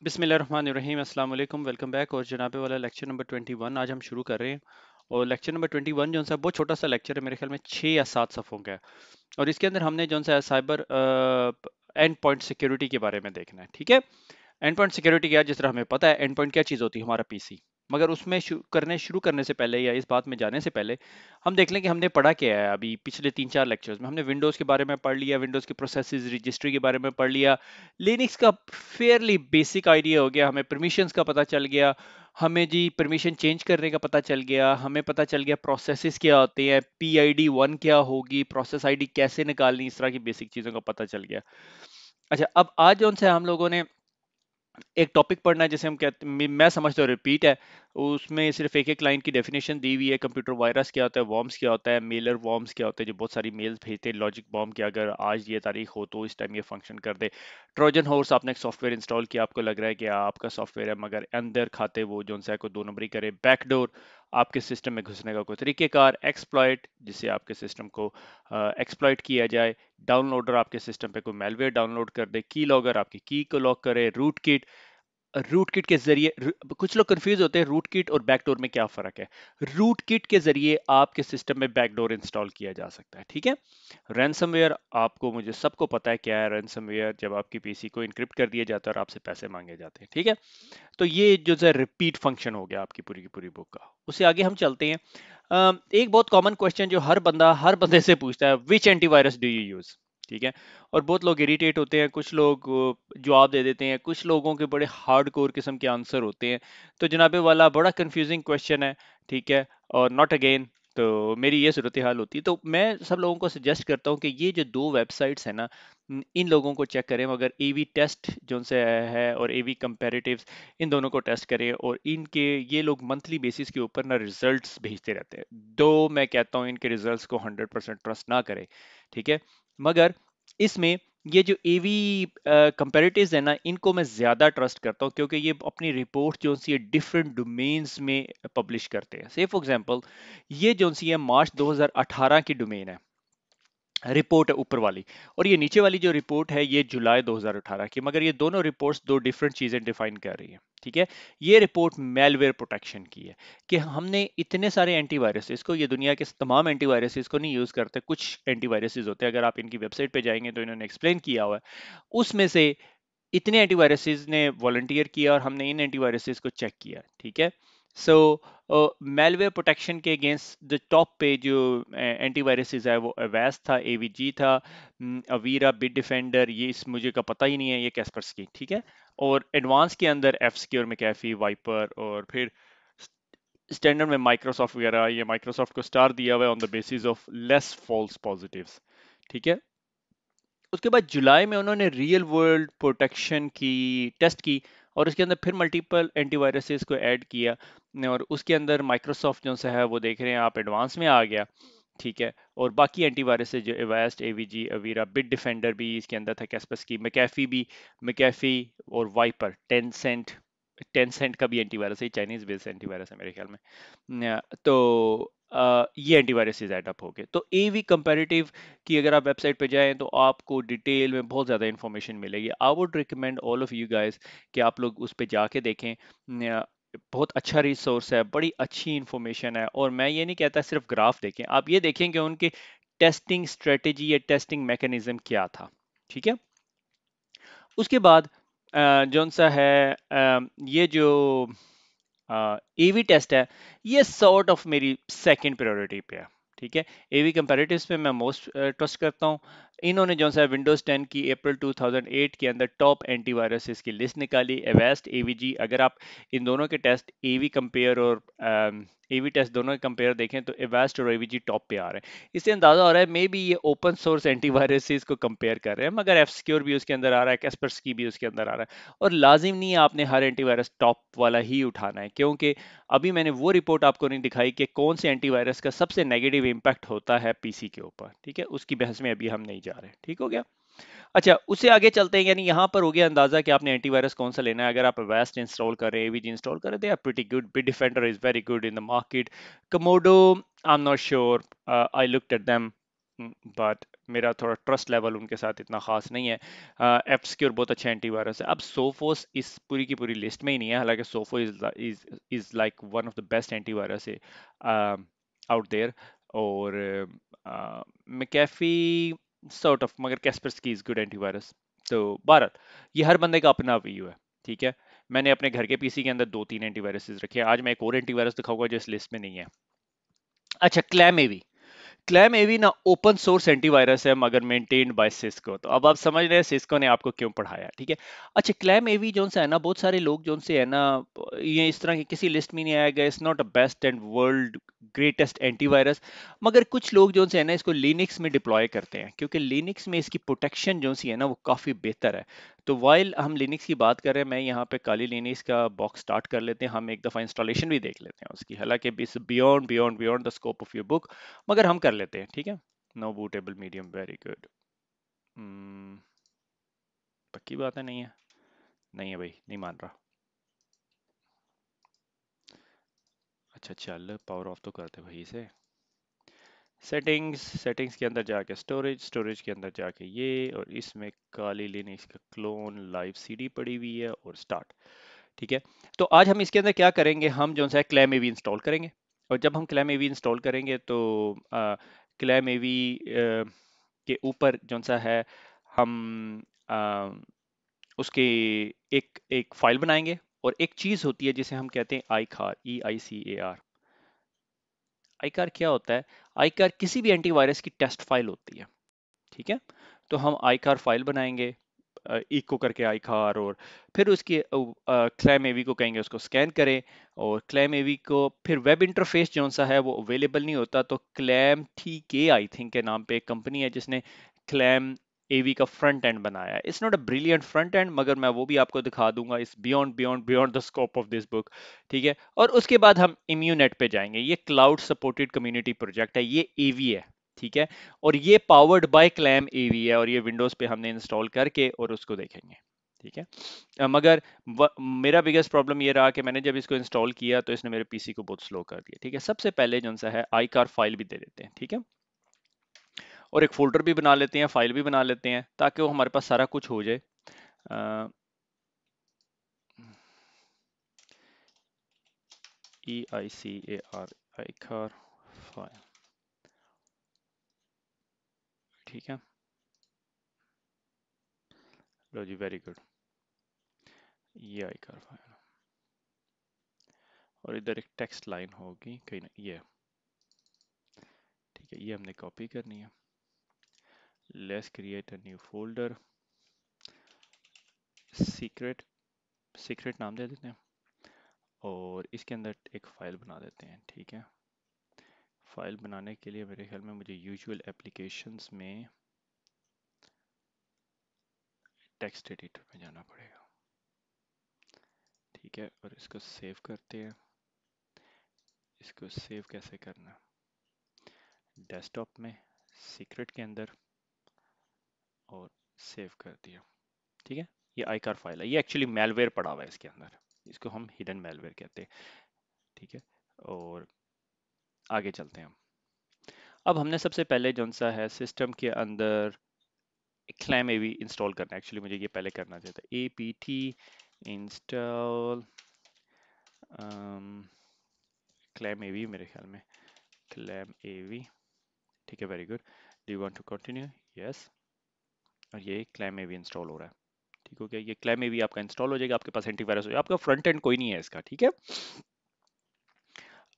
बिस्मिल्लाहिर्रहमानिर्रहीम अस्सलाम वालेकुम वेलकम बैक और जनाबे वाला लेक्चर नंबर 21 आज हम शुरू कर रहे हैं। और लेक्चर नंबर 21 जो सा बहुत छोटा सा लेक्चर है, मेरे ख्याल में 6 या 7 सफ़ों का है। और इसके अंदर हमने जो सा साइबर एंड पॉइंट सिक्योरिटी के बारे में देखना है। ठीक है, एंड पॉइंट सिक्योरिटी क्या है, जिस तरह हमें पता है एंड पॉइंट क्या चीज़ होती है, हमारा पीसी। मगर उसमें शुरू करने से पहले या इस बात में जाने से पहले हम देख लें कि हमने पढ़ा क्या है। अभी पिछले 3-4 लेक्चर्स में हमने विंडोज़ के बारे में पढ़ लिया, विंडोज़ की प्रोसेसेस रजिस्ट्री के बारे में पढ़ लिया, लिनक्स का फेयरली बेसिक आइडिया हो गया, हमें परमिशंस का पता चल गया, हमें जी परमिशन चेंज करने का पता चल गया, हमें पता चल गया प्रोसेसेस क्या होते हैं, PID 1 क्या होगी, प्रोसेस आईडी कैसे निकालनी, इस तरह की बेसिक चीज़ों का पता चल गया। अच्छा, अब आज जो उनसे हम लोगों ने एक टॉपिक पढ़ना है जिसे हम कहते, मैं समझता हूँ रिपीट है। उसमें सिर्फ एक एक लाइन की डेफिनेशन दी हुई है। कंप्यूटर वायरस क्या होता है, वॉर्म्स क्या होता है, मेलर वॉर्म्स क्या होते हैं जो बहुत सारी मेल्स भेजते हैं, लॉजिक बॉम्ब कि अगर आज ये तारीख हो तो इस टाइम ये फंक्शन कर दे। ट्रोजन हॉर्स, आपने एक सॉफ्टवेयर इंस्टॉल किया, आपको लग रहा है कि आपका सॉफ्टवेयर है मगर अंदर खाते वो जो है को 2 नंबरी करे। बैकडोर, आपके सिस्टम में घुसने का कोई तरीकेकार। एक्सप्लॉइट, जिससे आपके सिस्टम को एक्सप्लॉइट किया जाए। डाउनलोडर, आपके सिस्टम पे कोई मेलवेयर डाउनलोड कर दे। की लॉगर, आपकी की को लॉक करे। रूट किट के जरिए कुछ लोग कंफ्यूज होते हैं रूट किट और बैकडोर में क्या फर्क है। रूट किट के जरिए आपके सिस्टम में बैकडोर इंस्टॉल किया जा सकता है। ठीक है, रैंसमवेयर, आपको मुझे सबको पता है क्या है रैंसमवेयर, जब आपकी पीसी को इनक्रिप्ट कर दिया जाता है और आपसे पैसे मांगे जाते हैं। ठीक है, तो ये जो है रिपीट फंक्शन हो गया आपकी पूरी की पूरी बुक का। उससे आगे हम चलते हैं। एक बहुत कॉमन क्वेश्चन जो हर बंदे से पूछता है, विच एंटीवायरस डू यू यूज। ठीक है, और बहुत लोग इरिटेट होते हैं, कुछ लोग जवाब दे देते हैं, कुछ लोगों के बड़े हार्ड कोर किस्म के आंसर होते हैं। तो जनाबे वाला बड़ा कंफ्यूजिंग क्वेश्चन है। ठीक है, और नॉट अगेन, तो मेरी ये सूरत हाल होती है। तो मैं सब लोगों को सजेस्ट करता हूँ कि ये जो दो वेबसाइट्स हैं ना, इन लोगों को चेक करें। मगर एवी टेस्ट जो से है और एवी कंपेरेटिव्स, इन दोनों को टेस्ट करें। और इनके ये लोग मंथली बेसिस के ऊपर ना रिजल्ट्स भेजते रहते हैं। दो मैं कहता हूँ इनके रिजल्ट्स को 100% ट्रस्ट ना करें। ठीक है, मगर इसमें ये जो एवी कंपेरेटिव्स है ना, इनको मैं ज़्यादा ट्रस्ट करता हूँ क्योंकि ये अपनी रिपोर्ट जो सी है डिफरेंट डोमेन्स में पब्लिश करते हैं। से फॉर एग्जांपल, ये जो सी है मार्च 2018 की डोमेन है, रिपोर्ट है ऊपर वाली, और ये नीचे वाली जो रिपोर्ट है ये जुलाई 2018 की। मगर ये दोनों रिपोर्ट्स दो डिफरेंट चीज़ें डिफाइन कर रही हैं। ठीक है, ये रिपोर्ट मेलवेयर प्रोटेक्शन की है कि हमने इतने सारे एंटीवायरसेस को, ये दुनिया के तमाम एंटीवायरसेस को नहीं यूज़ करते, कुछ एंटीवायरसेस होते हैं, अगर आप इनकी वेबसाइट पे जाएंगे तो इन्होंने एक्सप्लेन किया हुआ है। उसमें से इतने एंटीवायरसेस ने वॉलंटियर किया और हमने इन एंटीवायरसेस को चेक किया। ठीक है, सो मेलवेयर प्रोटेक्शन के अगेंस्ट द टॉप पे जो एंटीवायरसेस है वो अवैस था, AVG था, अवीरा, बिट डिफेंडर, ये इस मुझे का पता ही नहीं है, ये कैस्पर्सकी। ठीक है, और एडवांस के अंदर एफ सिक्योर, मैकेफी, वाइपर, और फिर स्टैंडर्ड में माइक्रोसॉफ्ट वगैरह। ये माइक्रोसॉफ्ट को स्टार दिया हुआ है on the basis of less false positives. ठीक है, उसके बाद जुलाई में उन्होंने रियल वर्ल्ड प्रोटेक्शन की टेस्ट की और उसके अंदर फिर मल्टीपल एंटीवायरसेस को ऐड किया। और उसके अंदर माइक्रोसॉफ्ट जो सा है वो देख रहे हैं आप एडवांस में आ गया। ठीक है, और बाकी एंटीवायरसेस जो Avast, AVG, Avira, bit defender भी इसके अंदर था, कैस्पस की, मैकेफी भी, मैकेफी और वाइपर, टेंसेंट का भी एंटीवायरस है, चाइनीज बेस्ड एंटीवायरस है मेरे ख्याल में। तो ये एंटीवायरसेस ऐड अप हो गए। तो एवी कंपैरेटिव की अगर आप वेबसाइट पे जाएं तो आपको डिटेल में बहुत ज़्यादा इन्फॉर्मेशन मिलेगी। I would recommend all of you guys कि आप लोग उस पे जाके देखें। बहुत अच्छा रिसोर्स है, बड़ी अच्छी इंफॉर्मेशन है। और मैं ये नहीं कहता सिर्फ ग्राफ देखें, आप ये देखें कि उनके टेस्टिंग स्ट्रेटेजी या टेस्टिंग मैकेनिज्म क्या था। ठीक है, उसके बाद जौन सा है ये जो एवी टेस्ट है, ये सॉर्ट ऑफ मेरी सेकंड प्रायोरिटी पे है। ठीक है, एवी कंपैरेटिव्स पे मैं मोस्ट ट्रस्ट करता हूँ। इन्होंने जो है विंडोज 10 की अप्रैल 2008 के अंदर टॉप एंटीवायरसेस की लिस्ट निकाली, एवेस्ट, AVG। अगर आप इन दोनों के टेस्ट एवी कंपेयर और एवी टेस्ट दोनों के कंपेयर देखें तो एवेस्ट और AVG टॉप पे आ रहे हैं। इससे अंदाजा हो रहा है मे बी ये ओपन सोर्स एंटीवायरसेस को कंपेयर कर रहे हैं, मगर एफ सिक्योर भी उसके अंदर आ रहा है, कैस्पर्सकी भी उसके अंदर आ रहा है। और लाजिम नहीं है आपने हर एंटीवायरस टॉप वाला ही उठाना है, क्योंकि अभी मैंने वो रिपोर्ट आपको नहीं दिखाई कि कौन से एंटीवायरस का सबसे नेगेटिव इंपैक्ट होता है पीसी के ऊपर। ठीक है, उसकी बहस में अभी हम नहीं जा रहे। ठीक हो गया। अच्छा, उससे आगे चलते हैं। यानी यहाँ पर हो गया अंदाजा कि आपने एंटीवायरस कौन सा लेना है। अगर आप वेस्ट इंस्टॉल करें, AVG इंस्टॉल करें, they are pretty good. Bitdefender is very good in the market. Comodo, I am not sure, I looked at them, but मेरा थोड़ा ट्रस्ट लेवल उनके साथ इतना खास नहीं है। एप्सक्योर बहुत अच्छा एंटीवायरस है। अब सोफोस इस पूरी की पूरी लिस्ट में ही नहीं है, हालांकि सोफो is like one of the best antivirus है आउट देयर। और मैकेफी सॉर्ट ऑफ, मगर कैस्परस्की इज गुड एंटीवायरस। तो भारत, ये हर बंदे का अपना व्यू है, ठीक है। मैंने अपने घर के पीसी के अंदर 2-3 एंटीवायरसेस रखे हैं। आज मैं एक और एंटीवायरस दिखाऊंगा जो इस लिस्ट में नहीं है। अच्छा, क्लैम क्लैम एवी ना ओपन सोर्स एंटीवायरस है, मगर मेंटेन्ड बाय सिस्को। तो अब आप समझ रहे हैं सिस्को ने आपको क्यों पढ़ाया, ठीक है। अच्छा, क्लैम एवी जोन से है ना, बहुत सारे लोग जोन से है ना, ये इस तरह की किसी लिस्ट में नहीं आएगा, it's not a best and world greatest antivirus. मगर कुछ लोग जोन से है ना इसको लिनक्स में डिप्लॉय करते हैं, क्योंकि लिनक्स में इसकी प्रोटेक्शन जो सी है ना वो काफ़ी बेहतर है। तो वाइल हम लिनक्स की बात कर रहे हैं, मैं यहाँ पे काली लिनक्स का बॉक्स स्टार्ट कर लेते हैं, हम एक दफ़ा इंस्टॉलेशन भी देख लेते हैं उसकी, हालांकि beyond beyond beyond the scope of your book, मगर हम कर लेते हैं, ठीक है। No bootable medium, very good. पक्की बात है, नहीं है? नहीं है भाई, नहीं मान रहा। अच्छा चल, पावर ऑफ तो करते भाई इसे। सेटिंग्स, सेटिंग्स के अंदर जाके स्टोरेज, स्टोरेज के अंदर जाके ये, और इसमें काली लिनक्स का क्लोन लाइव सीडी पड़ी हुई है, और स्टार्ट, ठीक है। तो आज हम इसके अंदर क्या करेंगे, हम जो सा क्लैम एवी इंस्टॉल करेंगे। और जब हम क्लैम एवी इंस्टॉल करेंगे तो क्लैम एवी के ऊपर जो सा है, हम आ, उसके एक एक फाइल बनाएंगे। और एक चीज होती है जिसे हम कहते हैं आई खार, EICAR। आई कार क्या होता है? आई कार किसी भी एंटीवायरस की टेस्ट फाइल होती है, ठीक है। तो हम आई कार फाइल बनाएंगे, इको करके आई खार, और फिर उसके क्लैम एवी को कहेंगे उसको स्कैन करें। और क्लैम एवी को फिर वेब इंटरफेस जो सा है वो अवेलेबल नहीं होता, तो क्लैम TK आई थिंक के नाम पे एक कंपनी है जिसने क्लैम एवी का फ्रंट एंड बनाया है। It's not a brilliant front end, मगर मैं वो भी आपको दिखा दूंगा, इस beyond beyond beyond the scope of this book, ठीक है। और उसके बाद हम इम्यूनेट पे जाएंगे। ये क्लाउड सपोर्टेड कम्युनिटी प्रोजेक्ट है, ये एवी है, ठीक है। और ये पावर्ड बाय क्लैम एवी है, और ये विंडोज पे हमने इंस्टॉल करके और उसको देखेंगे, ठीक है। मगर मेरा बिगेस्ट प्रॉब्लम ये रहा कि मैंने जब इसको इंस्टॉल किया तो इसने मेरे पीसी को बहुत स्लो कर दिया, ठीक है। सबसे पहले जो सा है आई कार फाइल भी दे देते हैं, ठीक है। और एक फोल्डर भी बना लेते हैं, फाइल भी बना लेते हैं, ताकि वो हमारे पास सारा कुछ हो जाए। EICAR, आई कार फाइल, ठीक है। लो जी, वेरी गुड। ये आई कार फाइल, और इधर एक टेक्स्ट लाइन होगी कहीं ना, ये, ठीक है। ये हमने कॉपी करनी है। Let's create a new folder, secret, secret नाम दे देते हैं, और इसके अंदर एक फाइल बना देते हैं, ठीक है। फाइल बनाने के लिए मेरे ख्याल में मुझे यूजुअल एप्लीकेशंस में टेक्स्ट एडिटर में जाना पड़ेगा, ठीक है। और इसको सेव करते हैं। इसको सेव कैसे करना? डेस्कटॉप में, सीक्रेट के अंदर, और सेव कर दिया, ठीक है। ये आईकार फाइल है, ये एक्चुअली मेलवेयर पड़ा हुआ है इसके अंदर, इसको हम हिडन मेलवेयर कहते हैं, ठीक है। और आगे चलते हैं हम। अब हमने सबसे पहले जो सा है सिस्टम के अंदर क्लैम एवी इंस्टॉल करना है। एक्चुअली मुझे ये पहले करना चाहिए था, apt इंस्टॉल क्लैम एवी, मेरे ख्याल में क्लैम एवी, ठीक है, very good. Do you want to continue? Yes. और ये क्लैम एवी इंस्टॉल हो रहा है, ठीक हो गया। ये क्लैम एवी आपका इंस्टॉल हो जाएगा, आपके पास एंटीवायरस हो जाएगा, आपका फ्रंट एंड कोई नहीं है इसका, ठीक है।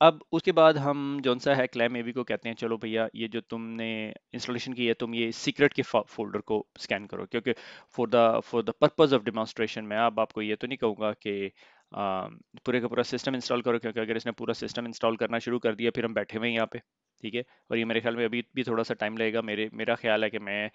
अब उसके बाद हम जौन सा है क्लैम एवी को कहते हैं, चलो भैया ये जो तुमने इंस्टॉलेशन की है, तुम ये सीक्रेट के फोल्डर को स्कैन करो, क्योंकि for the purpose of demonstration मैं अब आपको ये तो नहीं कहूँगा कि पूरे का पूरा सिस्टम इंस्टॉल करो, क्योंकि अगर इसने पूरा सिस्टम इंस्टॉल करना शुरू कर दिया फिर हम बैठे हुए हैं यहाँ पे, ठीक है। और ये मेरे ख्याल में अभी भी थोड़ा सा टाइम लगेगा। मेरा ख्याल है कि मैं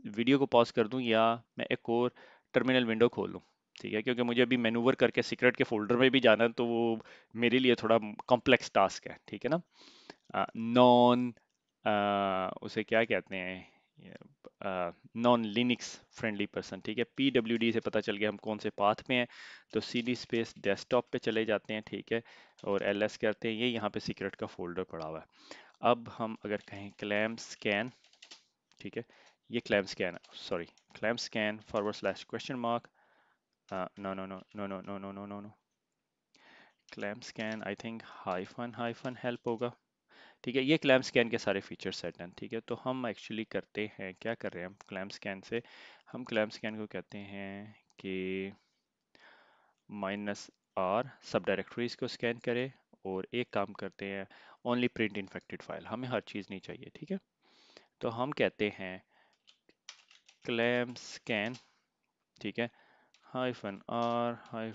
वीडियो को पॉज कर दूं, या मैं एक और टर्मिनल विंडो खोल लूँ, ठीक है। क्योंकि मुझे अभी मैनूवर करके सीक्रेट के फोल्डर में भी जाना है, तो वो मेरे लिए थोड़ा कॉम्प्लेक्स टास्क है, ठीक है ना। नॉन उसे क्या कहते हैं, नॉन लिनक्स फ्रेंडली पर्सन, ठीक है। PWD से पता चल गया हम कौन से पाथ में हैं। तो CD स्पेस डेस्कटॉप पे चले जाते हैं, ठीक है। और LS करते हैं, ये यहाँ पे सीक्रेट का फोल्डर पड़ा हुआ है। अब हम अगर कहें क्लैम स्कैन, ठीक है, ये clam scan, sorry, clam scan forward slash question mark, no no no no no no no no no no, clam scan I think hyphen hyphen help होगा। ठीक है, ये क्लैम स्कैन के सारे फीचर सेट हैं। ठीक है, तो हम एक्चुअली करते हैं, क्या कर रहे हैं हम क्लैम स्कैन से, हम क्लैम स्कैन को कहते हैं कि -r सब डायरेक्टरीज को स्कैन करे, और एक काम करते हैं, ओनली प्रिंट इन्फेक्टेड फाइल, हमें हर चीज़ नहीं चाहिए। ठीक है, तो हम कहते हैं क्लैम स्कैन, ठीक है, -r-i,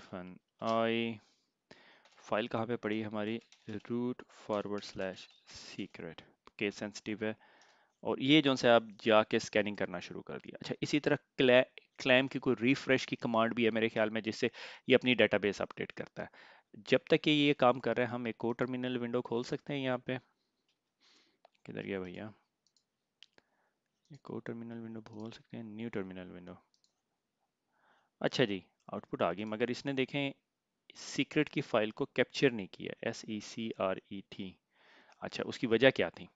फाइल कहाँ पे पड़ी है हमारी, root/secret, केस सेंसिटिव है, और ये जो से आप जाके स्कैनिंग करना शुरू कर दिया। अच्छा, इसी तरह क्लैम की कोई रिफ्रेश की कमांड भी है मेरे ख्याल में, जिससे ये अपनी डेटाबेस अपडेट करता है। जब तक कि ये काम कर रहे हैं, हम एक और टर्मिनल विंडो खोल सकते हैं यहाँ पे, किधर गया भैया, एक और टर्मिनल विंडो खोल सकते हैं, न्यू टर्मिनल विंडो। अच्छा जी, आउटपुट आ गई, मगर इसने देखें सीक्रेट की फाइल को कैप्चर नहीं किया, SECRET। अच्छा, उसकी वजह क्या थी,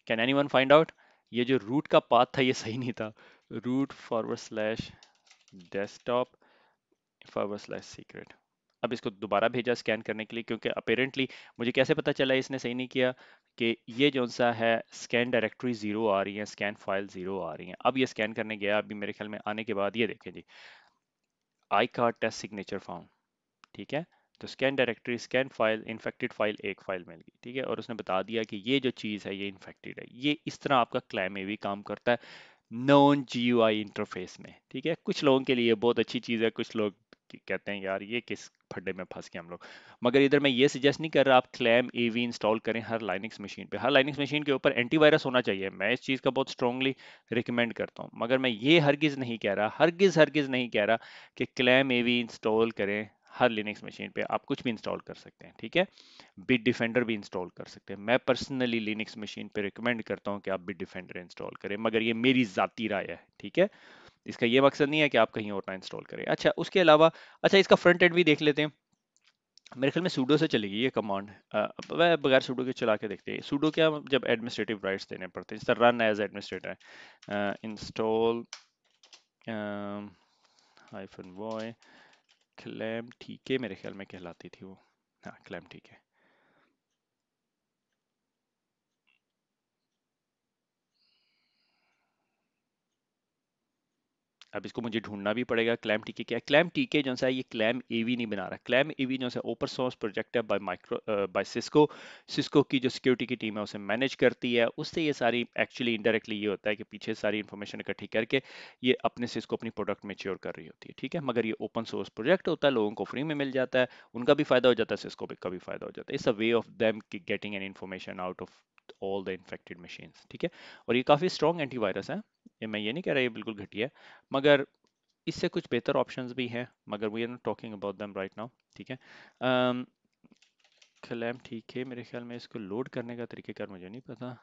कैन एनीवन फाइंड आउट? ये जो रूट का पाथ था ये सही नहीं था, root/desktop/secret। अब इसको दोबारा भेजा स्कैन करने के लिए, क्योंकि अपेरेंटली मुझे कैसे पता चला इसने सही नहीं किया, कि ये जो सा है स्कैन डायरेक्टरी जीरो आ रही है, स्कैन फाइल जीरो आ रही है। अब ये स्कैन करने गया, अभी मेरे ख्याल में आने के बाद ये देखें जी, आई कार्ड टेस्ट सिग्नेचर फाउंड, ठीक है, तो scan directory scan file infected file एक फाइल मिल गई। ठीक है, और उसने बता दिया कि ये जो चीज़ है ये इन्फेक्टेड है। ये इस तरह आपका क्लेम में भी काम करता है, नॉन GUI इंटरफेस में। ठीक है, कुछ लोगों के लिए बहुत अच्छी चीज़ है, कुछ लोग कहते हैं यार ये किस फड्डे में फंस गए हम लोग। मगर इधर मैं ये सजेस्ट नहीं कर रहा आप क्लैम AV इंस्टॉल करें हर लाइनक्स मशीन पे। हर लाइनक्स मशीन के ऊपर एंटीवायरस होना चाहिए, मैं इस चीज़ का बहुत स्ट्रांगली रिकमेंड करता हूँ, मगर मैं ये हरगिज़ नहीं कह रहा, हरगिज़ हरगिज़ नहीं कह रहा कि क्लैम AV इंस्टॉल करें हर लिनक्स मशीन पे। आप कुछ भी इंस्टॉल कर सकते हैं, ठीक है, बिट डिफेंडर भी इंस्टॉल कर सकते हैं। मैं पर्सनली लिनक्स मशीन पे रिकमेंड करता हूं कि आप बिट डिफेंडर इंस्टॉल करें, मगर ये मेरी जाती राय है। ठीक है, इसका ये मकसद नहीं है कि आप कहीं और ना इंस्टॉल करें। अच्छा, उसके अलावा, अच्छा इसका फ्रंट एंड भी देख लेते हैं। मेरे ख्याल में सूडो से चलेगी ये कमांड, वह बगैर सूडो के चला के देखते हैं। सूडो क्या, जब एडमिनिस्ट्रेटिव राइट्स देने पड़ते हैं, जैसे run as administrator, install -y clam, ठीक है, मेरे ख्याल में कहलाती थी वो, हाँ क्लैम, ठीक है। अब इसको मुझे ढूंढना भी पड़ेगा, क्लैम टीके क्या है। क्लैम टीके जो सा है, ये क्लैम एवी नहीं बना रहा। क्लैम एवी जो सा ओपन सोर्स प्रोजेक्ट है बाय सिस्को। सिस्को की जो सिक्योरिटी की टीम है उसे मैनेज करती है, उससे ये सारी एक्चुअली इनडायरेक्टली ये होता है कि पीछे सारी इन्फॉर्मेशन इकट्ठी करके ये अपने सिस्को अपनी प्रोडक्ट मेच्योर कर रही होती है। ठीक है, मगर ये ओपन सोर्स प्रोजेक्ट होता है, लोगों को फ्री में मिल जाता है, उनका भी फायदा हो जाता है, सिस्को का भी फायदा हो जाता है। It's a way of them getting an information out of all the infected machines. ठीक है, और ये काफ़ी स्ट्रॉन्ग एंटीवायरस है, ये मैं ये नहीं कह रहा ये बिल्कुल घटिया है, मगर इससे कुछ बेहतर ऑप्शंस भी हैं, मगर we are not talking about them right now. ठीक है, क्लैम, ठीक है, मेरे ख्याल में इसको लोड करने का तरीकेकार मुझे नहीं पता,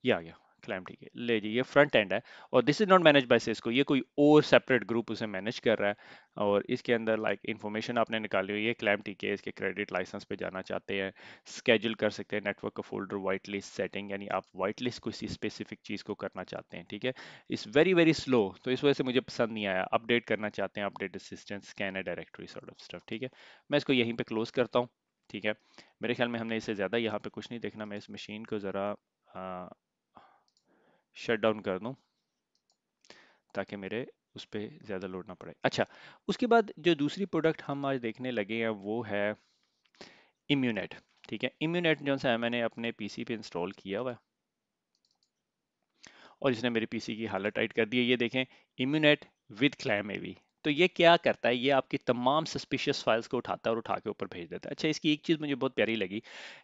ये आ गया क्लैम, ठीक है, ले जी, ये फ्रंट एंड है, और this is not manage by Cisco, ये कोई और सेपरेट ग्रुप उसे मैनेज कर रहा है, और इसके अंदर लाइक इंफॉर्मेशन आपने निकाली हुई है, क्लैम, ठीक है, इसके क्रेडिट लाइसेंस पे जाना चाहते हैं, स्केड्यूल कर सकते हैं नेटवर्क का फोल्डर वाइट लिस्ट सेटिंग, यानी आप वाइट लिस्ट किसी स्पेसिफिक चीज़ को करना चाहते हैं। ठीक है, इस वेरी वेरी स्लो, तो इस वजह से मुझे पसंद नहीं आया। अपडेट करना चाहते हैं, अपडेट असिस्टेंट, स्कैन है डायरेक्टरी सॉर्ट ऑफ स्टफ। ठीक है, मैं इसको यहीं पे क्लोज करता हूँ। ठीक है, मेरे ख्याल में हमने इससे ज़्यादा यहाँ पे कुछ नहीं देखना। मैं इस मशीन को ज़रा शट डाउन कर दूं, ताकि मेरे उस पर ज़्यादा लोड ना पड़े। अच्छा, उसके बाद जो दूसरी प्रोडक्ट हम आज देखने लगे हैं वो है इम्यूनेट। ठीक है, इम्यूनेट जो सा है मैंने अपने पीसी पे इंस्टॉल किया हुआ है, और इसने मेरी पीसी की हालत टाइट कर दी है। ये देखें, इम्यूनेट विद क्लैम एवी। तो ये क्या करता है, ये आपकी तमाम सस्पिशियस फाइल्स को उठाता है और उठा के ऊपर भेज देता है। अच्छा, इसकी एक चीज़ मुझे बहुत प्यारी लगी,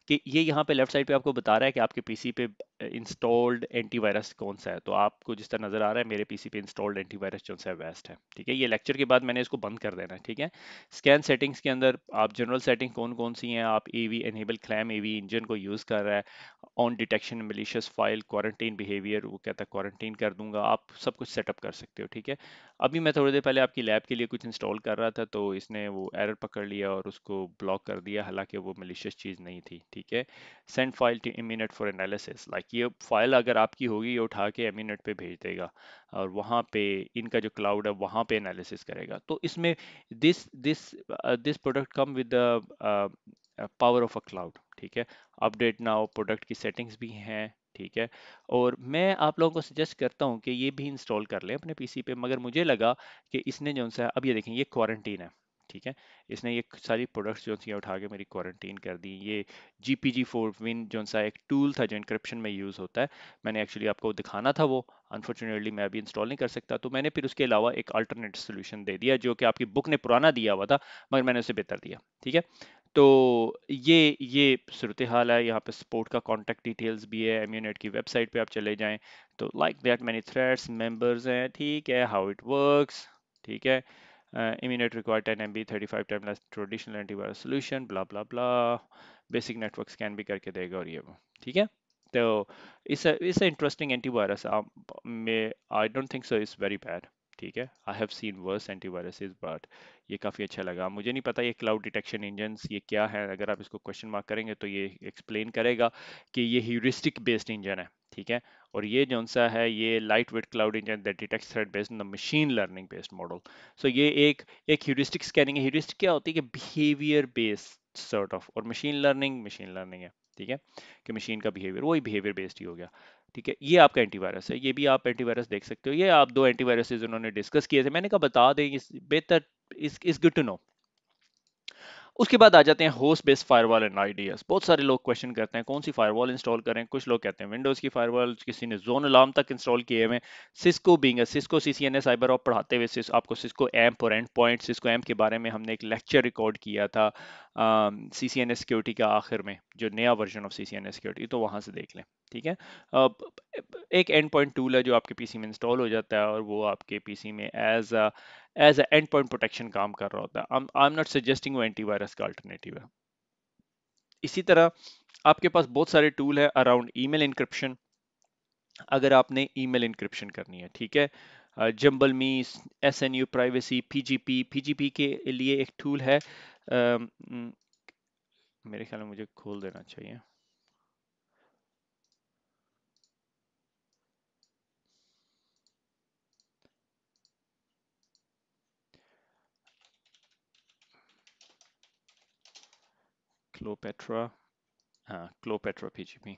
कि ये यहाँ पे लेफ्ट साइड पे आपको बता रहा है कि आपके पीसी पे इंस्टॉल्ड एंटीवायरस कौन सा है। तो आपको जिस तरह नजर आ रहा है, मेरे पीसी पे इंस्टॉल्ड एंटीवायरस जो सा है वेस्ट है। ठीक है, ये लेक्चर के बाद मैंने इसको बंद कर देना है। ठीक है, स्कैन सेटिंग्स के अंदर आप जनरल सेटिंग कौन कौन सी हैं, आप एवी एनेबल क्लैम एवी इंजन को यूज़ कर रहा है, on detection malicious file, quarantine behaviour, वो कहता है क्वारंटीन कर दूंगा, आप सब कुछ सेटअप कर सकते हो। ठीक है, अभी मैं थोड़ी देर पहले आपकी लैब के लिए कुछ इंस्टॉल कर रहा था तो इसने वो एरर पकड़ लिया और उसको ब्लॉक कर दिया, हालांकि वो मलिशियस चीज़ नहीं थी। ठीक है, सेंड फाइल टू एमिनेट फॉर एनालिसिस, लाइक ये फाइल अगर आपकी होगी ये उठा के एमिनेट पे भेज देगा और वहाँ पे इनका जो क्लाउड है वहाँ पे एनालिसिस करेगा। तो इसमें this this this product come with the power of a cloud. ठीक है, अपडेट नाउ प्रोडक्ट की सेटिंग्स भी हैं। ठीक है, और मैं आप लोगों को सजेस्ट करता हूँ कि ये भी इंस्टॉल कर लें अपने पीसी पे, मगर मुझे लगा कि इसने जो सा, अब ये देखें ये क्वारंटीन है। ठीक है, इसने ये सारी प्रोडक्ट्स जो सी उठा के मेरी क्वारंटीन कर दी। ये GPG4 Win जो सा एक टूल था जो इंक्रिप्शन में यूज़ होता है, मैंने एक्चुअली आपको दिखाना था वो, अनफॉर्चुनेटली मैं अभी इंस्टॉल नहीं कर सकता, तो मैंने फिर उसके अलावा एक अल्टरनेट सोल्यूशन दे दिया जो कि आपकी बुक ने पुराना दिया हुआ था, मगर मैंने उसे बेहतर दिया। ठीक है, तो ये सूरत हाल है। यहाँ पे सपोर्ट का कॉन्टैक्ट डिटेल्स भी है, एम्यूनेट की वेबसाइट पे आप चले जाएं तो like that many threats members हैं। ठीक है, हाउ इट वर्क्स। ठीक है, Immunet require 10 MB 35 time less traditional antivirus solution, blah blah blah, basic network scan भी करके देगा और ये वो। ठीक है, तो इट्स इंटरेस्टिंग एंटीवायरस में, I don't think so it's very bad. ठीक है, I have seen worse antiviruses but ये काफ़ी अच्छा लगा। मुझे नहीं पता ये क्लाउड डिटेक्शन इंजन्स ये क्या है, अगर आप इसको क्वेश्चन मार्क करेंगे तो ये एक्सप्लेन करेगा कि ये ह्यूरिस्टिक बेस्ड इंजन है। ठीक है, और ये जौन सा है ये light weight cloud engine that detects threat based on the machine learning based model. So ये एक ह्यूरिस्टिक स्कैनिंग है। ह्यूरिस्टिक क्या होती है कि बिहेवियर बेस्ड सॉर्ट ऑफ, और मशीन लर्निंग है। ठीक है, कि मशीन का बिहेवियर वही बिहेवियर बेस्ड ही हो गया। ठीक है, ये आपका एंटीवायरस है, ये भी आप एंटीवायरस देख सकते हो। ये आप दो एंटीवायरसेस उन्होंने डिस्कस किए थे, मैंने कहा बता दें, इस बेहतर इस गुड टू नो। उसके बाद आ जाते हैं host based firewall and ideas. बहुत सारे लोग क्वेश्चन करते हैं कौन सी फायरवॉल इंस्टॉल करें, कुछ लोग कहते हैं विंडोज की फायरवॉल, किसी ने जोन अलार्म तक इंस्टॉल किए हुए। Cisco being Cisco CCNA cyber op पढ़ाते हुए आपको सिस्को एम्प और एंड पॉइंट, सिस्को एम्प के बारे में हमने एक लेक्चर रिकॉर्ड किया था CCNA सिक्योरिटी का आखिर में, जो नया वर्जन ऑफ CCNA सिक्योरिटी, तो वहां से देख लें। ठीक है, अब एक एंड पॉइंट टूल है जो आपके पीसी में इंस्टॉल हो जाता है और वो आपके पीसी में एज एंड पॉइंट प्रोटेक्शन काम कर रहा होता है। आई एम नॉट सजेस्टिंग वो एंटीवायरस का अल्टरनेटिव है। इसी तरह आपके पास बहुत सारे टूल है अराउंड ईमेल इंक्रिप्शन, अगर आपने ईमेल इंक्रिप्शन करनी है। ठीक है, जंबल मी, SNU प्राइवेसी, PGP के लिए एक टूल है, मेरे ख्याल में मुझे खोल देना चाहिए। क्लोपेट्रा, हाँ क्लोपेट्रा PGP,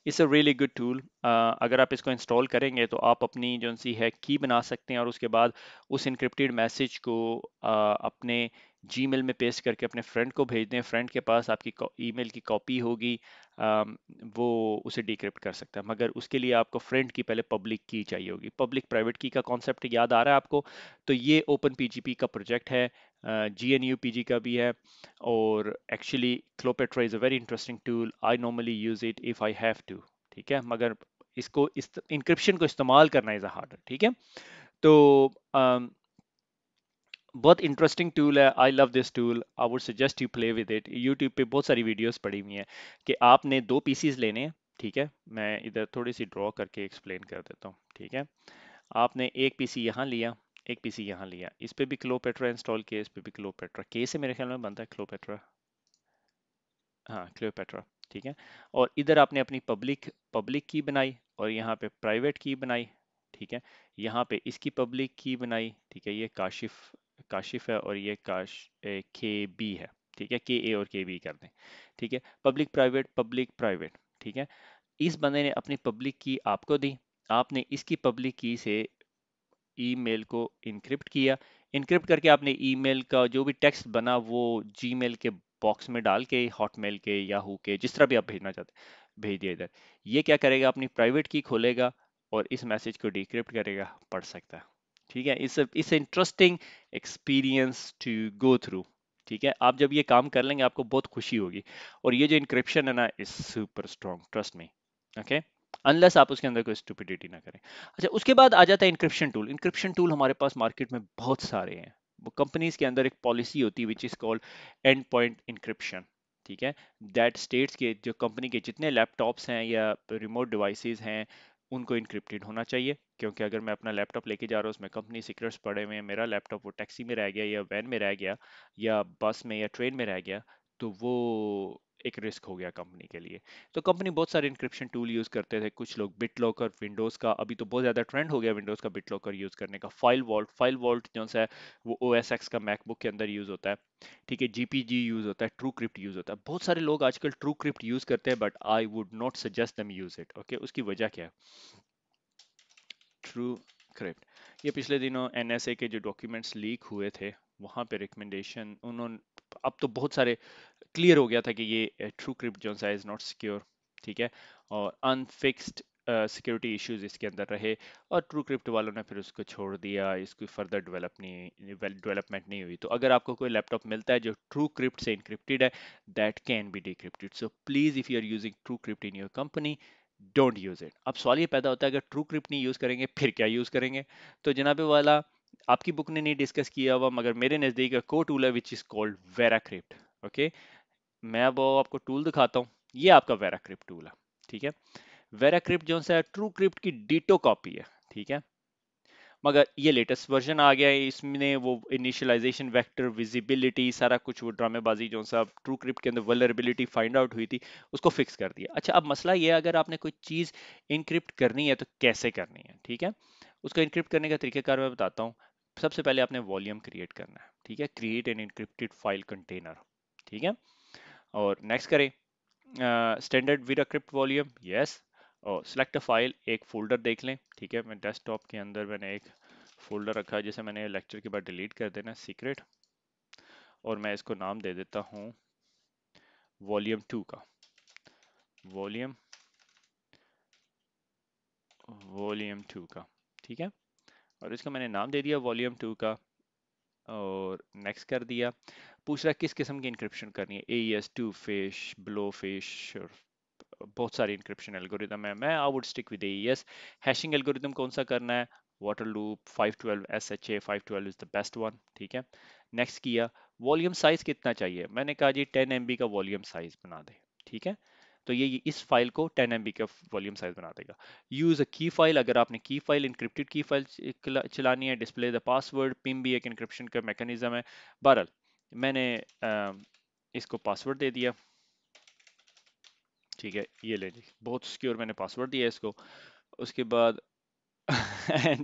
it's a really good tool. अगर आप इसको इंस्टॉल करेंगे तो आप अपनी जो सी है की बना सकते हैं और उसके बाद उस इनक्रिप्टेड मैसेज को अपने जीमेल में पेस्ट करके अपने फ्रेंड को भेज दें। फ्रेंड के पास आपकी ईमेल की कॉपी होगी, वो उसे डिक्रिप्ट कर सकता है, मगर उसके लिए आपको फ्रेंड की पहले पब्लिक की चाहिए होगी। पब्लिक प्राइवेट की का कॉन्सेप्ट याद आ रहा है आपको? तो ये ओपन PGP का प्रोजेक्ट है, GNU PG का भी है, और actually Kleopatra is a very interesting tool. I normally use it if I have to. ठीक है, मगर इसको इस इंक्रिप्शन को इस्तेमाल करना इज़ हार्ड। ठीक है, तो बहुत इंटरेस्टिंग टूल है, I love this tool, I would suggest you play with it. YouTube पे बहुत सारी वीडियोस पड़ी हुई हैं कि आपने दो पीसीज लेने हैं। ठीक है, मैं इधर थोड़ी सी ड्रॉ करके एक्सप्लेन कर देता हूँ। ठीक है, आपने एक पीसी यहाँ लिया, एक पीसी यहाँ लिया, इस पे भी क्लोपेट्रा इंस्टॉल किया, इस पे भी क्लोपेट्रा, के से मेरे ख्याल में बनता है क्लोपेट्रा, हाँ क्लियोपेट्रा। ठीक है, और इधर आपने अपनी पब्लिक पब्लिक की बनाई और यहाँ पे प्राइवेट की बनाई। ठीक है, यहाँ पे इसकी पब्लिक की बनाई। ठीक है, ये काशिफ काशिफ है और ये के बी है। ठीक है, के ए और के बी कर दें। ठीक है, पब्लिक प्राइवेट पब्लिक प्राइवेट। ठीक है, इस बंदे ने अपनी पब्लिक की आपको दी, आपने इसकी पब्लिक की से ईमेल को इनक्रिप्ट किया। इनक्रिप्ट करके आपने ईमेल का जो भी टेक्स्ट बना वो जीमेल के बॉक्स में डाल के, हॉटमेल के, याहू के, जिस तरह भी आप भेजना चाहते हैं भेज दिया इधर। ये क्या करेगा, अपनी प्राइवेट की खोलेगा और इस मैसेज को डिक्रिप्ट करेगा, पढ़ सकता है। ठीक है, it's interesting experience to go through. ठीक है, आप जब ये काम कर लेंगे आपको बहुत खुशी होगी, और ये जो इंक्रिप्शन है ना is super strong, trust me. Okay, unless आप उसके अंदर कोई स्टुपिडिटी ना करें। अच्छा, उसके बाद आ जाता है इंक्रिप्शन टूल। इंक्रिप्शन टूल हमारे पास मार्केट में बहुत सारे हैं। वो कंपनीज के अंदर एक पॉलिसी होती है which is called end point encryption. ठीक है, दैट स्टेट्स के जो कंपनी के जितने लैपटॉप्स हैं या रिमोट डिवाइसेस हैं उनको इनक्रिप्टेड होना चाहिए, क्योंकि अगर मैं अपना लैपटॉप लेके जा रहा हूँ उसमें कंपनी सीक्रेट्स पड़े हुए हैं, मेरा लैपटॉप वो टैक्सी में रह गया या वैन में रह गया या बस में या ट्रेन में रह गया, तो वो एक रिस्क हो गया कंपनी के लिए। तो कंपनी बहुत सारे इंक्रिप्शन टूल यूज करते थे, कुछ लोग बिट लॉकर, विंडोज का अभी तो बहुत ज्यादा ट्रेंड हो गया विंडोज का बिट लॉकर यूज करने का, फाइल वॉल्ट जो सा है वो OS X का मैकबुक के अंदर यूज होता है, ठीक है, GPG यूज होता है, ट्रू क्रिप्ट यूज होता है, बहुत सारे लोग आजकल ट्रू क्रिप्ट यूज करते हैं, but I would not suggest them use it, okay. उसकी वजह क्या है? ट्रू क्रिप्ट, ये पिछले दिनों NSA के जो डॉक्यूमेंट्स लीक हुए थे वहां पे रिकमेंडेशन उन्होंने, अब तो बहुत सारे क्लियर हो गया था कि ये ट्रू क्रिप्ट जो है इज नॉट सिक्योर, ठीक है, और अनफिक्स्ड सिक्योरिटी इश्यूज इसके अंदर रहे, और ट्रू क्रिप्ट वालों ने फिर उसको छोड़ दिया, इसकी फर्दर डेवलपमेंट नहीं हुई। तो अगर आपको कोई लैपटॉप मिलता है जो ट्रू क्रिप्ट से इनक्रिप्टेड है, that can be decrypted, so please if you are using TrueCrypt in your company, don't use it. अब सवाल ये पैदा होता है, अगर ट्रू क्रिप्ट नहीं यूज करेंगे फिर क्या यूज करेंगे? तो जनाबे वाला, आपकी बुक ने नहीं डिस्कस किया हुआ, मगर मेरे नजदीक को टूल है विच इज कॉल्ड वेराक्रिप्ट, ओके। मैं अब आपको टूल दिखाता हूँ, ये आपका वेराक्रिप्ट टूल है, ठीक है। वेराक्रिप्ट जो है ट्रू क्रिप्ट की डिटो कॉपी है, ठीक है, मगर ये लेटेस्ट वर्जन आ गया है, इसमें वो इनिशियलाइजेशन वेक्टर विजिबिलिटी सारा कुछ वो ड्रामेबाजी जो सा ट्रू क्रिप्ट के अंदर वल्नरेबिलिटी फाइंड आउट हुई थी उसको फिक्स कर दिया। अच्छा, अब मसला ये है, अगर आपने कोई चीज इनक्रिप्ट करनी है तो कैसे करनी है, ठीक है। उसको इनक्रिप्ट करने का तरीकाकार मैं बताता हूँ। सबसे पहले आपने वॉल्यूम क्रिएट करना है, ठीक है, create an encrypted file container, ठीक है, और नेक्स्ट करें स्टैंडर्ड वीरा क्रिप्ट वॉल्यूम, यस, और सिलेक्ट अ फाइल, एक फोल्डर देख लें, ठीक है, मैं डेस्कटॉप के अंदर मैंने एक फोल्डर रखा है जिसे मैंने लेक्चर के बाद डिलीट कर देना, सीक्रेट, और मैं इसको नाम दे देता हूँ वॉल्यूम 2 का, वॉल्यूम वॉल्यूम 2 का, ठीक है, और इसको मैंने नाम दे दिया वॉल्यूम 2 का, और नेक्स्ट कर दिया। पूछ रहा है किस किस्म की इंक्रिप्शन करनी है, AES, Twofish, Blowfish, बहुत सारी इंक्रिप्शन एल्गोरिदम है, मैं I would stick with AES। Hashing algorithm कौन सा करना है, वाटर लूप 512 SHA 512 is the best one, ठीक है। नेक्स्ट किया, वॉल्यूम साइज कितना चाहिए, मैंने कहा जी 10 MB का वॉल्यूम साइज बना दे, ठीक है, तो ये इस फाइल को 10 MB का वॉल्यूम साइज बना देगा। यूज अ की फाइल, अगर आपने की फाइल इंक्रिप्टेड की फाइल चलानी है, डिस्प्ले द पासवर्ड, पिन भी एक इंक्रिप्शन का मैकेनिज्म है। बहरहाल मैंने इसको पासवर्ड दे दिया, ठीक है, ये ले जी, बहुत सिक्योर मैंने पासवर्ड दिया इसको। उसके बाद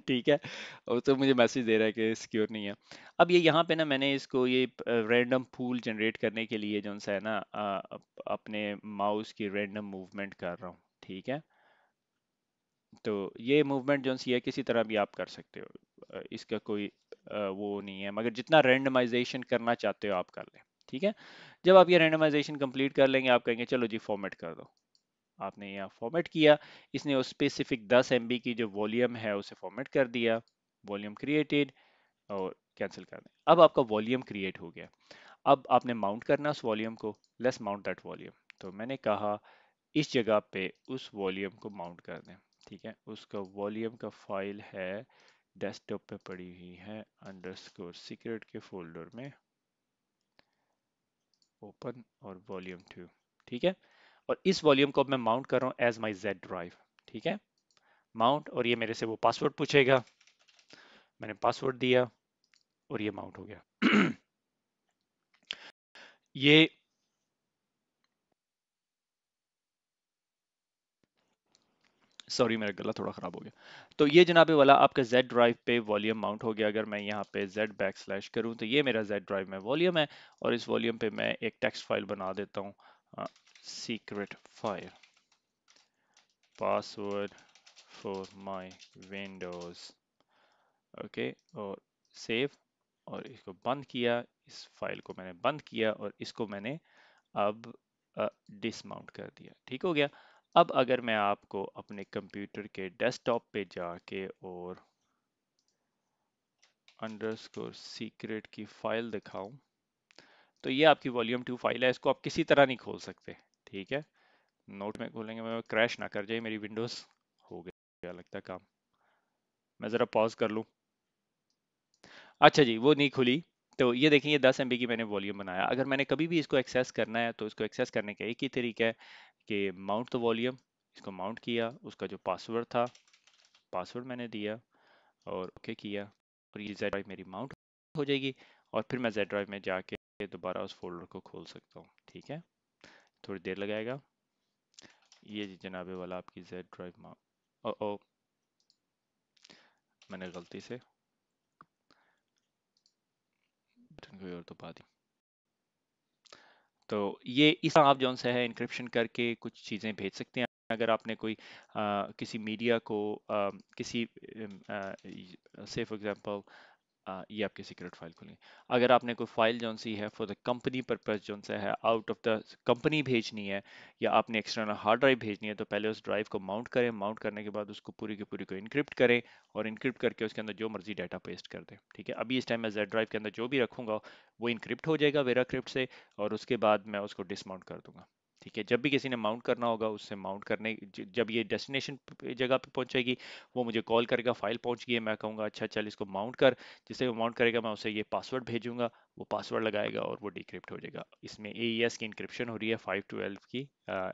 ठीक है, और तो मुझे मैसेज दे रहा है कि सिक्योर नहीं है। अब ये यहाँ पे ना मैंने इसको ये रैंडम पूल जनरेट करने के लिए जो सा है ना अपने माउस की रैंडम मूवमेंट कर रहा हूँ, ठीक है। तो ये मूवमेंट जो सी है किसी तरह भी आप कर सकते हो, इसका कोई वो नहीं है, मगर जितना रैंडमाइजेशन करना चाहते हो आप कर लें, ठीक है। जब आप ये रैंडमाइजेशन कंप्लीट कर लेंगे, आप कहेंगे चलो जी फॉर्मेट कर दो, आपने यहाँ फॉर्मेट किया, इसने उस स्पेसिफिक 10 MB की जो वॉल्यूम है उसे फॉर्मेट कर दिया, वॉल्यूम क्रिएटेड, और कैंसिल कर दें। अब आपका वॉल्यूम क्रिएट हो गया, अब आपने माउंट करना उस वॉल्यूम को, लेट्स माउंट दैट वॉल्यूम, तो मैंने कहा इस जगह पे उस वॉल्यूम को माउंट कर दें, ठीक है। उसका वॉल्यूम का फाइल है डेस्कटॉप पे पड़ी हुई है अंडरस्कोर सीक्रेट के फोल्डर में, ओपन और वॉल्यूम 2, ठीक है, और इस वॉल्यूम को अब मैं माउंट कर रहा हूँ एज माई जेड ड्राइव, ठीक है, माउंट, और ये मेरे से वो पासवर्ड पूछेगा, मैंने पासवर्ड दिया और ये माउंट हो गया। ये सॉरी मेरा गला थोड़ा ख़राब हो गया। तो ये जनाबे वाला आपका Z ड्राइव पे वॉल्यूम माउंट हो गया। अगर मैं यहाँ पे Z बैक स्लैश करूँ तो ये मेरा Z ड्राइव में वॉल्यूम है, और इस वॉल्यूम पे मैं एक टेक्स्ट फाइल बना देता हूँ, secret file password for my Windows, okay, और सेव, और इसको बंद किया, इस फाइल को मैंने बंद किया और इसको मैंने अब डिसमाउंट कर दिया, ठीक हो गया। अब अगर मैं आपको अपने कंप्यूटर के डेस्कटॉप पे जाके और अंडरस्कोर सीक्रेट की फाइल दिखाऊं, तो ये आपकी वॉल्यूम 2 फाइल है, इसको आप किसी तरह नहीं खोल सकते, ठीक है। नोट में खोलेंगे, मैं क्रैश ना कर जाए मेरी विंडोज, हो गया लगता है काम। मैं ज़रा पॉज कर लूँ, अच्छा जी वो नहीं खुली। तो ये देखिए, ये 10 MB की मैंने वॉल्यूम बनाया। अगर मैंने कभी भी इसको एक्सेस करना है तो इसको एक्सेस करने का एक ही तरीका है कि माउंट द वॉल्यूम, इसको माउंट किया, उसका जो पासवर्ड था, पासवर्ड मैंने दिया और ओके किया, और ये जेड ड्राइव मेरी माउंट हो जाएगी। और फिर मैं जेड ड्राइव में जाके दोबारा उस फोल्डर को खोल सकता हूँ। ठीक है, थोड़ी देर लगाएगा। ये जी जनाबे वाला आपकी जेड ड्राइव माउंट। ओ मैंने गलती से बटन कोई और दबा दी। तो ये इस तरह आप जौन सा है इंक्रिप्शन करके कुछ चीज़ें भेज सकते हैं। अगर आपने कोई किसी मीडिया को किसी से फॉर एग्जांपल ये आपकी सीक्रेट फाइल खुली, अगर आपने कोई फाइल जौन सी है फॉर द कंपनी पर्पस जौन सा है आउट ऑफ द कंपनी भेजनी है, या आपने एक्सटर्नल हार्ड ड्राइव भेजनी है, तो पहले उस ड्राइव को माउंट करें। माउंट करने के बाद उसको पूरी की पूरी को इनक्रिप्ट करें, और इनक्रिप्ट करके उसके अंदर जो मर्जी डाटा पेस्ट कर दें। ठीक है, अभी इस टाइम मैं जेड ड्राइव के अंदर जो भी रखूंगा वो इनक्रिप्ट हो जाएगा वेराक्रिप्ट से, और उसके बाद मैं उसको डिसमाउंट कर दूंगा। ठीक है, जब भी किसी ने माउंट करना होगा उससे माउंट करने जब ये डेस्टिनेशन जगह पे पहुंचेगी, वो मुझे कॉल करेगा, फाइल पहुंच गई है, मैं कहूँगा अच्छा चल इसको माउंट कर। जिसे वो माउंट करेगा मैं उसे ये पासवर्ड भेजूंगा, वो पासवर्ड लगाएगा और वो डिक्रिप्ट हो जाएगा। इसमें AES की इंक्रिप्शन हो रही है, 512 की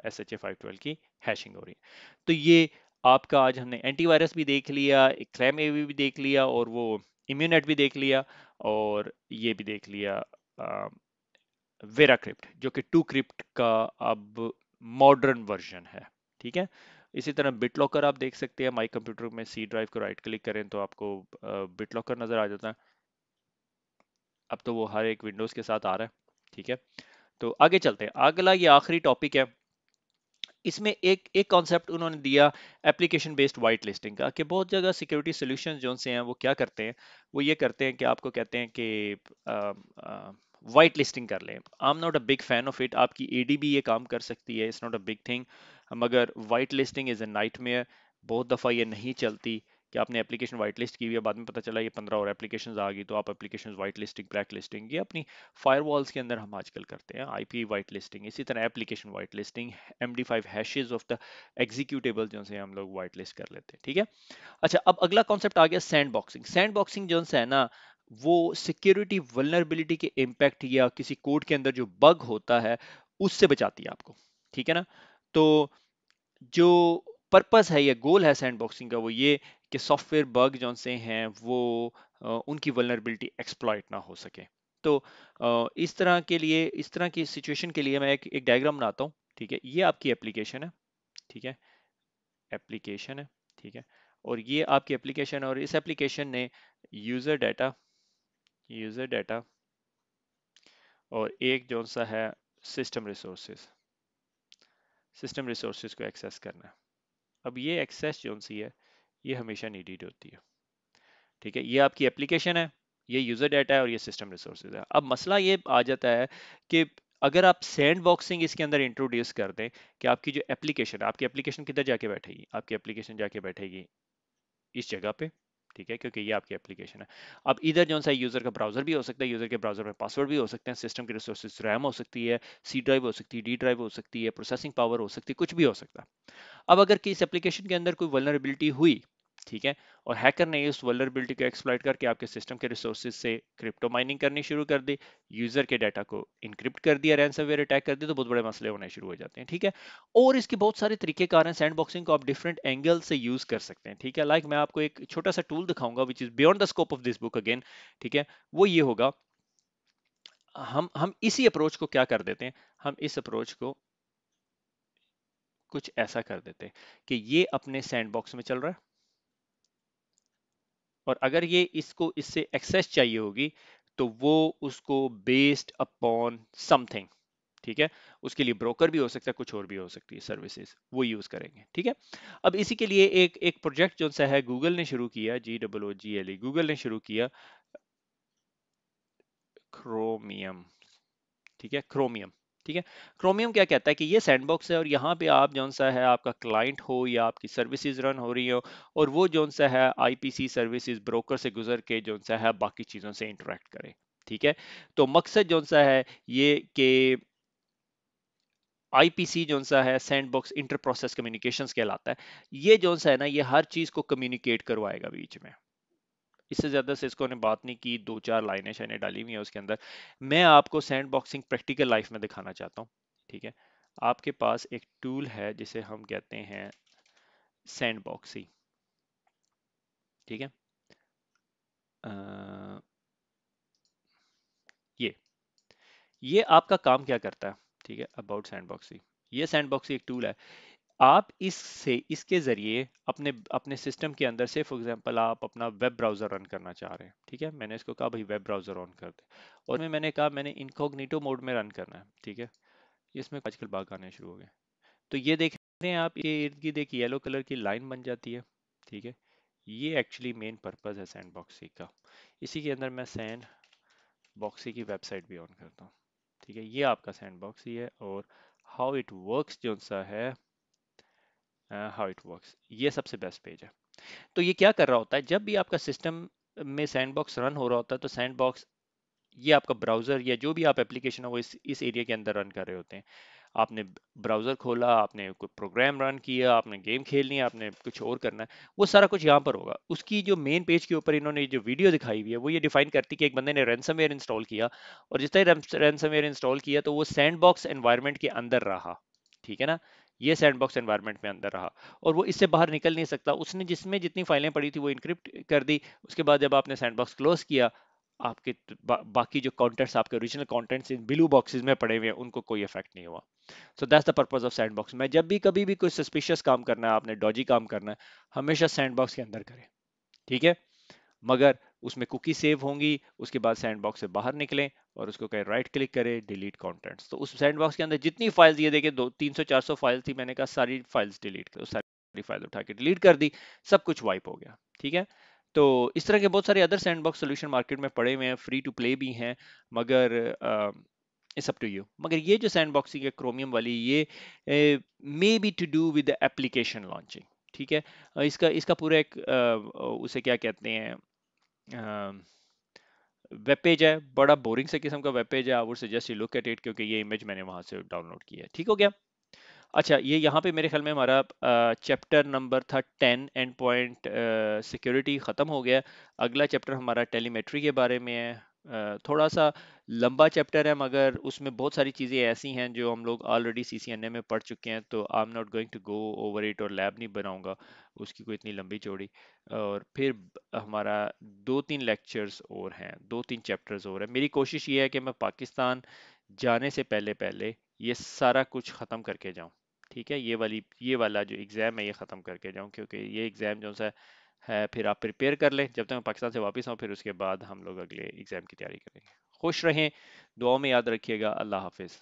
SHA 512 की हैशिंग हो रही है। तो ये आपका आज हमने एंटीवायरस भी देख लिया, क्लैम AV भी देख लिया, और वो इम्यूनेट भी देख लिया, और ये भी देख लिया वेराक्रिप्ट, जो कि टू क्रिप्ट का अब मॉडर्न वर्जन है। ठीक है, इसी तरह बिटलॉकर आप देख सकते हैं। माई कंप्यूटर में सी ड्राइव को राइट क्लिक करें तो आपको बिटलॉकर नजर आ जाता है। अब तो वो हर एक विंडोज के साथ आ रहा है। ठीक है, तो आगे चलते हैं। अगला ये आखिरी टॉपिक है। इसमें एक एक कॉन्सेप्ट उन्होंने दिया एप्लीकेशन बेस्ड वाइट लिस्टिंग का, कि बहुत जगह सिक्योरिटी सॉल्यूशंस जो से हैं वो क्या करते हैं, वो ये करते हैं कि आपको कहते हैं कि वाइट लिस्टिंग कर लें। I am not a big fan of it. आपकी ADB ये काम कर सकती है, it's not a big thing, मगर white listing is a nightmare. बहुत दफ़ा ये नहीं चलती कि आपने एप्लीकेशन वाइट लिस्ट की हुई है, बाद में पता चला ये 15 और एप्लीकेशंस आ गई, तो आप application white listing, black listing, ये अपनी फायरवॉल्स के अंदर हम आजकल करते हैं। IP वाइट लिस्टिंग, इसी तरह application white listing, MD5 hashes of the executable जो से हम लोग वाइट लिस्ट कर लेते हैं। ठीक है, अच्छा अब अगला कॉन्सेप्ट आ गया सैंड बॉक्सिंग। सैंड बॉक्सिंग जो है ना, वो सिक्योरिटी वल्नरेबिलिटी के इम्पैक्ट या किसी कोड के अंदर जो बग होता है उससे बचाती है आपको। ठीक है ना, तो जो पर्पस है या गोल है सैंडबॉक्सिंग का, वो ये कि सॉफ्टवेयर बग जो से हैं वो उनकी वल्नरेबिलिटी एक्सप्लॉइट ना हो सके। तो इस तरह के लिए, इस तरह की सिचुएशन के लिए मैं एक डायग्राम बनाता हूँ। ठीक है, ये आपकी एप्लीकेशन है। ठीक है, एप्लीकेशन है। ठीक है, और ये आपकी एप्लीकेशन, और इस एप्लीकेशन ने यूजर डाटा, यूजर डाटा और एक जो सा है सिस्टम रिसोर्सेज, सिस्टम रिसोर्सेज को एक्सेस करना है। अब ये एक्सेस जो सी है ये हमेशा नीडेड होती है। ठीक है, ये आपकी एप्लीकेशन है, ये यूजर डाटा है, और ये सिस्टम रिसोर्सेज है। अब मसला ये आ जाता है कि अगर आप सैंड बॉक्सिंग इसके अंदर इंट्रोड्यूस कर दें कि आपकी जो एप्लीकेशन है, आपकी एप्लीकेशन किधर जाके बैठेगी, आपकी एप्लीकेशन जाके बैठेगी इस जगह पे। ठीक है, क्योंकि ये आपकी एप्लीकेशन है। अब इधर जो सा यूजर का ब्राउजर भी हो सकता है, यूजर के ब्राउजर में पासवर्ड भी हो सकते हैं, सिस्टम की रिसोर्सेज रैम हो सकती है, C ड्राइव हो सकती है, D ड्राइव हो सकती है, प्रोसेसिंग पावर हो सकती है, कुछ भी हो सकता है। अब अगर किस एप्लीकेशन के अंदर कोई वल्नरेबिलिटी हुई, ठीक है, और हैकर ने इस वल्नरेबिलिटी को एक्सप्लॉइट करके आपके सिस्टम के रिसोर्सेज से क्रिप्टो माइनिंग करनी शुरू कर दी, यूजर के डाटा को इनक्रिप्ट कर दिया, रैंसमवेयर अटैक कर दिया, तो बहुत बड़े मसले होने शुरू हो जाते हैं। ठीक है, और इसके बहुत सारे तरीकेकार हैं। सैंड बॉक्सिंग को आप डिफरेंट एंगल से यूज कर सकते हैं। ठीक है, लाइक मैं आपको एक छोटा सा टूल दिखाऊंगा which is beyond the scope of this book again. ठीक है, वो ये होगा, हम इसी अप्रोच को क्या कर देते हैं, हम इस अप्रोच को कुछ ऐसा कर देते हैं कि ये अपने सैंड बॉक्स में चल रहा है, और अगर ये इसको इससे एक्सेस चाहिए होगी तो वो उसको बेस्ड अपॉन समथिंग, ठीक है, उसके लिए ब्रोकर भी हो सकता है, कुछ और भी हो सकती है सर्विसेज, वो यूज करेंगे। ठीक है, अब इसी के लिए एक एक प्रोजेक्ट जो सा है गूगल ने शुरू किया, GOOGLE, गूगल ने शुरू किया क्रोमियम। ठीक है, क्रोमियम। ठीक है, क्रोमियम क्या कहता है कि ये सैंडबॉक्स है, और यहाँ पे आप जौन सा है आपका क्लाइंट हो या आपकी सर्विसेज रन हो रही हो, और वो जौन सा है IPC सर्विसेज ब्रोकर से गुजर के जौन सा है बाकी चीज़ों से इंटरेक्ट करे। ठीक है, तो मकसद जौन सा है ये कि IPC जौन सा है सैंडबॉक्स इंटर प्रोसेस कम्युनिकेशंस कहलाता है। ये जौन सा है ना, ये हर चीज़ को कम्युनिकेट करवाएगा बीच में। इससे ज्यादा सिस्को ने बात नहीं की, दो चार लाइनें शायद डाली हुई है उसके अंदर। मैं आपको सैंड बॉक्सिंग प्रैक्टिकल लाइफ में दिखाना चाहता हूँ। ठीक है, आपके पास एक टूल है जिसे हम कहते हैं सैंडबॉक्सी। ठीक है, अ, ये ये आपका काम क्या करता है? ठीक है, अबाउट सैंडबॉक्सी, ये सैंडबॉक्सी एक टूल है। आप इससे इसके जरिए अपने अपने सिस्टम के अंदर से, फॉर एग्जांपल आप अपना वेब ब्राउजर रन करना चाह रहे हैं, ठीक है, मैंने इसको कहा भाई वेब ब्राउजर ऑन कर दे, और मैंने कहा मैंने इनकॉग्निटो मोड में रन करना है, ठीक है। इसमें आजकल बाग आने शुरू हो गए, तो ये देख रहे हैं आप, ये इर्द गिर्द एक येलो कलर की लाइन बन जाती है, ठीक है। ये एक्चुअली मेन पर्पस है सैंडबॉक्सी का। इसी के अंदर मैं सैंड बॉक्सी की वेबसाइट भी ऑन करता हूँ, ठीक है। ये आपका सैंडबॉक्सी है, और हाउ इट वर्क्स जो सा है, हाउ इट वर्क्स, ये सबसे बेस्ट पेज है। तो ये क्या कर रहा होता है, जब भी आपका सिस्टम में सैंडबॉक्स रन हो रहा होता है, तो सैंडबॉक्स, ये आपका ब्राउजर या जो भी आप एप्लीकेशन है वो इस एरिया के अंदर रन कर रहे होते हैं। आपने ब्राउजर खोला, आपने कोई प्रोग्राम रन किया, आपने गेम खेलनी है, आपने कुछ और करना है, वो सारा कुछ यहाँ पर होगा। उसकी जो मेन पेज के ऊपर इन्होंने जो वीडियो दिखाई हुई है वो ये डिफाइन करती है कि एक बंदे ने रैंसमवेयर इंस्टॉल किया, और जिस तरह रैंसमवेयर इंस्टॉल किया तो वो सैंडबॉक्स एनवायरनमेंट के अंदर रहा, ठीक है ना। ये सैंडबॉक्स एनवायरनमेंट में अंदर रहा, और वो इससे बाहर निकल नहीं सकता। उसने जिसमें जितनी फाइलें पड़ी थी वो इनक्रिप्ट कर दी। उसके बाद जब आपने सैंडबॉक्स क्लोज किया, आपके बाकी जो कंटेंट्स, आपके original contents in blue boxes में पड़े हुए हैं, उनको कोई इफेक्ट नहीं हुआ। So that's the purpose of sandbox. मैं जब भी कभी भी कोई सस्पिशियस काम करना है, आपने डॉजी काम करना है, हमेशा सैंडबॉक्स के अंदर करें, ठीक है। मगर उसमें कुकी सेव होंगी, उसके बाद सैंडबॉक्स से बाहर निकलें और उसको कहें राइट क्लिक करें, डिलीट कंटेंट्स। तो उस सैंडबॉक्स के अंदर जितनी फाइल्स, ये देखिए 300 400 फाइल थी, मैंने कहा सारी फाइल्स डिलीट करो, सारी फाइल उठा के डिलीट कर दी, सब कुछ वाइप हो गया, ठीक है। तो इस तरह के बहुत सारे अदर सैंडबॉक्स सोल्यूशन मार्केट में पड़े हुए हैं, फ्री टू प्ले भी हैं, मगर इट्स अप टू यू। मगर ये जो सैंडबॉक्सिंग है क्रोमियम वाली, ये may be to do with application launching, ठीक है। इसका इसका पूरा एक उसे क्या कहते हैं, वेब पेज है, बड़ा बोरिंग से किस्म का वेब पेज है। I would suggest you look at it, क्योंकि ये इमेज मैंने वहां से डाउनलोड की है, ठीक हो गया। अच्छा, ये यहाँ पे मेरे ख्याल में हमारा चैप्टर नंबर था 10, एंड पॉइंट सिक्योरिटी ख़त्म हो गया। अगला चैप्टर हमारा टेलीमेट्री के बारे में है। थोड़ा सा लंबा चैप्टर है, मगर उसमें बहुत सारी चीज़ें ऐसी हैं जो हम लोग ऑलरेडी सीसीएनए में पढ़ चुके हैं, तो I am not going to go over it, और लैब नहीं बनाऊंगा उसकी कोई इतनी लंबी चौड़ी। और फिर हमारा 2-3 लेक्चर्स और हैं, 2-3 चैप्टर्स और हैं। मेरी कोशिश ये है कि मैं पाकिस्तान जाने से पहले पहले ये सारा कुछ ख़त्म करके जाऊं, ठीक है। ये वाला जो एग्ज़ाम है ये ख़त्म करके जाऊं, क्योंकि ये एग्ज़ाम जो सा है, फिर आप प्रिपेयर कर लें जब तक मैं पाकिस्तान से वापस आऊँ, फिर उसके बाद हम लोग अगले एग्ज़ाम की तैयारी करेंगे। खुश रहें, दुआओं में याद रखिएगा। अल्लाह हाफिज़।